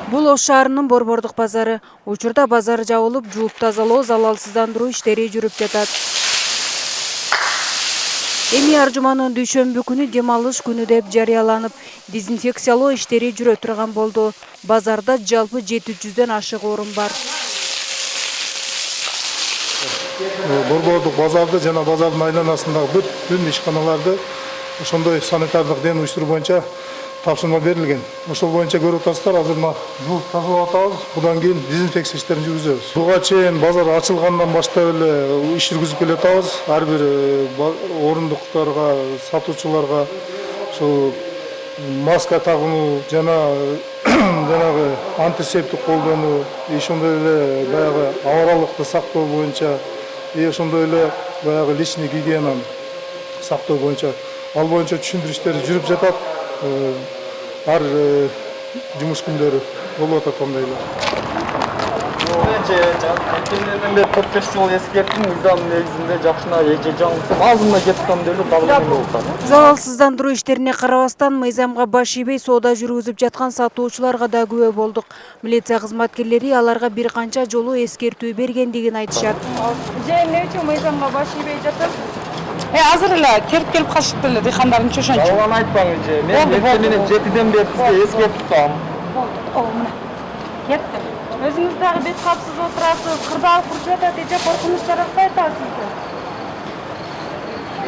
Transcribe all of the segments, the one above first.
Бул Ош шаарынын Борбордук базары. Учурда базар жабылып, жууп тазалоо, залалсыздандыруу иштери жүрүп жатат. Эми аржуманын дүйшөмбү күнү дем алыш күнү деп жарыяланып, дезинфекциялоо иштери жүрө турган болду. Базарда жалпы 700дөн ашык орун бар. Борбордук базарды жана базардын айланасындагы бүт ишканаларды ошондой санитардык ден уюштуруу боюнча тапшырма берилген. Ошол боюнча көрүп атасыздар, азыр жууп тазалап атабыз. Будан кийин дезинфекция иштерин жүргүзөбүз. Буга чейин базар ачылгандан баштап эле иш жүргүзүп келатабыз. Ар бир орундуктарга, сатуучуларга ушул маска тагынуу жана жанагы антисептик колдонуу, ошондой эле баягы абалалыкты сактоо боюнча, ошондой эле баягы личный гигиенаны сактоо боюнча, ал боюнча түшүндүрүү иштери жүрүп жатат. Ар жумуш күндөрү болуп атат андай эле. Өткөндөрдөн бери 4-5 жол эскерттим, мыйзам негизинде жакшына эже жаңылсам, азырына кеткем деле дагы болуп атат. Залалсыздандыруу иштерине карабастан мыйзамга баш ийбей соода жүргүзүп жаткан сатуучуларга да күбө болдук. Милиция кызматкерлери аларга бир канча жолу эскертүү бергендигин айтышат. Же эмне үчүн мыйзамга баш ийбей жатасыз? Азыр эле келип калышыптыр эле дыйкандардын ошончо. Жалган айтпаңыз же. Мен менен 7ден бери сизге эскертип турам. Мына. Кеттим. Өзүңүз дагы бет капсыз отурасыз, кырдаал курчуп жатат, эже коркунуч жаратпай атасызбы?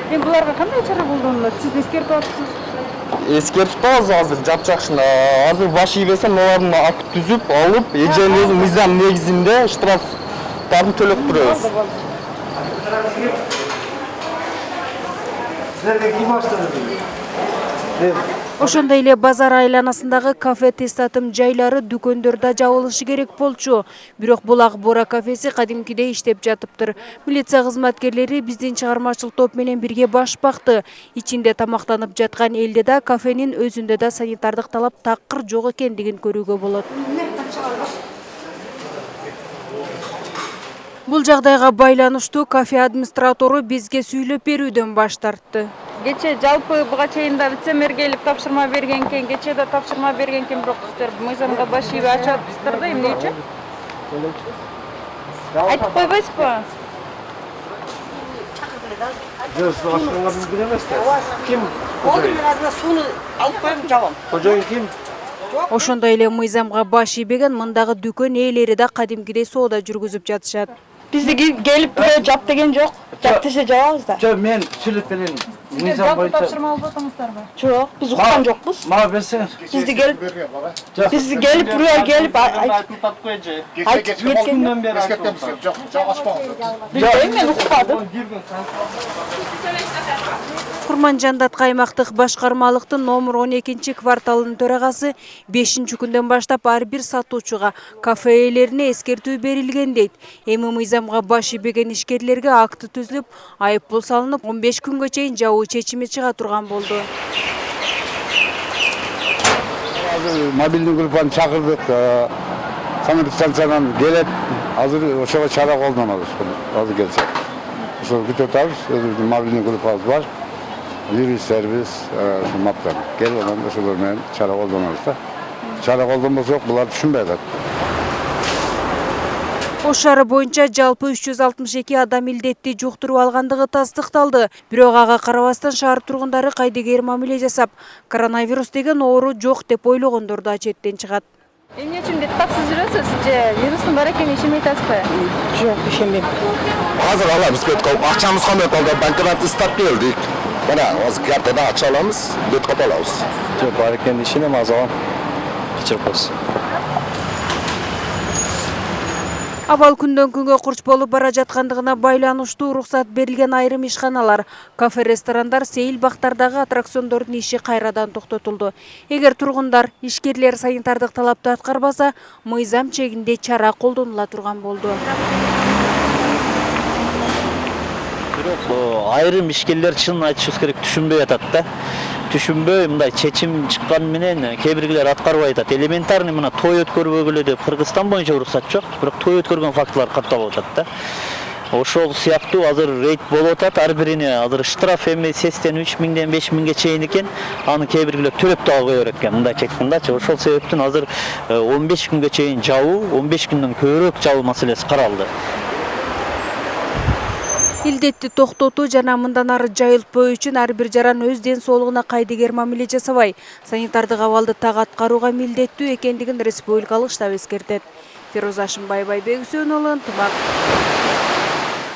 Эми буларга кандай чара колдонулат? Сиз эскертип атасыз. Эскертип атабыз азыр жапжакшына. Азыр баш ийбесем, алардын акт түзүп, алып, эженин өзү мыйзам негизинде штрафтарын төлөп турабыз. Ошондой эле базар айланасындагы кафе тестатым жайлары дүкөндөрдө жабылышы керек болчу. Бирок бул Акбора кафеси кадимкидей иштеп жатыптыр. Милиция кызматкерлери биздин чыгармачылык топ менен бирге баш бакты. Ичинде тамактанып жаткан элде да кафенин өзүндө да санитардык талап такыр жок экендигин көрүүгө болот. Бул жагдайга байланыштуу кафе администратору бизге сүйлөп берүүдөн баш тартты. Кече жалпы буга чейин да вице-мэр келип тапшырма берген экен, кече да тапшырма берген экен, бирок сиздер мыйзамга баш ийбей ачасыздар да, эмне үчүн? Айтып койбойсузбу? Жок, сиз ашканга билбей эмес да. Ким? Мен азыр сууну алып коюм, жабам. Кожоюн ким? Ошондой эле мыйзамга баш ийбеген мындагы дүкөн ээлери да кадимкидей соода жүргүзүп жатышат. Бизди келип бирөө жап деген жок. Жап десе жабабыз да. Жок, мен сүйлөп берейин. Мыйзам Жалпы боюнча. тапшырма алып атаңыздарбы? Жок, биз уккан жокпуз. Мага берсеңиз. Бизди келип бирөө келип Айтып атып кой же. кеткен. Бери айтып. Жок, ачпаңыз. Билбейм, мен укпадым. Курманжандатка аймактык башкармалыктын номер 12 кварталынын төрагасы 5 күндөн баштап ар бир сатуучуга, кафе ээлерине эскертүү берилген дейт. Эми мыйзамга баш ийбеген ишкерлерге акты түзүлүп, айыппул салынып, 15 күнгө чейин жабуу чечими чыга турган болду. Мобилдик группаны чакырдык, санэпидстанциядан келет, азыр ошого чара колдонобуз. Азыр келсе. Ошол күтүп атабыз, өзүбүздүн мобилдик группабыз бар. Юрист сервис, маптар. Келип анан ошолор менен чара колдонобуз да. Чара колдонбосок, булар түшүнбөй атат. Ош шаары боюнча жалпы 362 адам илдетти жуктуруп алгандыгы тастыкталды. Бирок ага карабастан шаар тургундары кайдыгер мамиле жасап, коронавирус деген оору жок деп ойлогондор да четтен чыгат. Эмне үчүн бет капсыз жүрөсүз? Же вирустун бар экенин ишенбей атасызбы? Жок, ишенбейм. Азыр алабыз бет калып, акчамыз кандай калды, банкомат истеп келдик. Мына, азыр картада акча аламыз, бет кап алабыз. Жок, бар экенин ишенем, азыр кечирип койсун. Абал күндөн күнгө курч болуп бара жаткандыгына байланыштуу уруксат берилген айрым ишканалар, кафе, ресторандар, сейил бактардагы аттракциондордун иши кайрадан токтотулду. Эгер тургундар, ишкерлер санитардык талапты аткарбаса, мыйзам чегинде чара колдонула турган болду. Бирок айрым ишкерлер чын айтышыбыз керек түшүнбөй атат да. Түшүнбөй мындай чечим чыккан менен кээ биргилер аткарбай атат. Элементарный мына той өткөрбөгүлө деп Кыргызстан боюнча уруксат жок, бирок той өткөргөн фактылар катталып атат да. Ошол сыяктуу азыр рейд болуп атат. Ар бирине азыр штраф эми сестен 3000ден 5000ге чейин экен. Аны кээ биргилер төлөп да кое берет экен. Мындайча айткандачы, ошол себептен азыр 15 күнгө чейин жабуу, 15 күндөн көбүрөөк жабуу маселеси каралды. Илдетти токтотуу жана мындан ары жайылтпоо үчүн ар бир жаран өз ден соолугуна кайдыгер мамиле жасабай, санитардык абалды так аткарууга милдеттүү экендигин республикалык штаб эскертет. Фироза Ашымбаева, Айбек Үсөнұлы, Ынтымақ.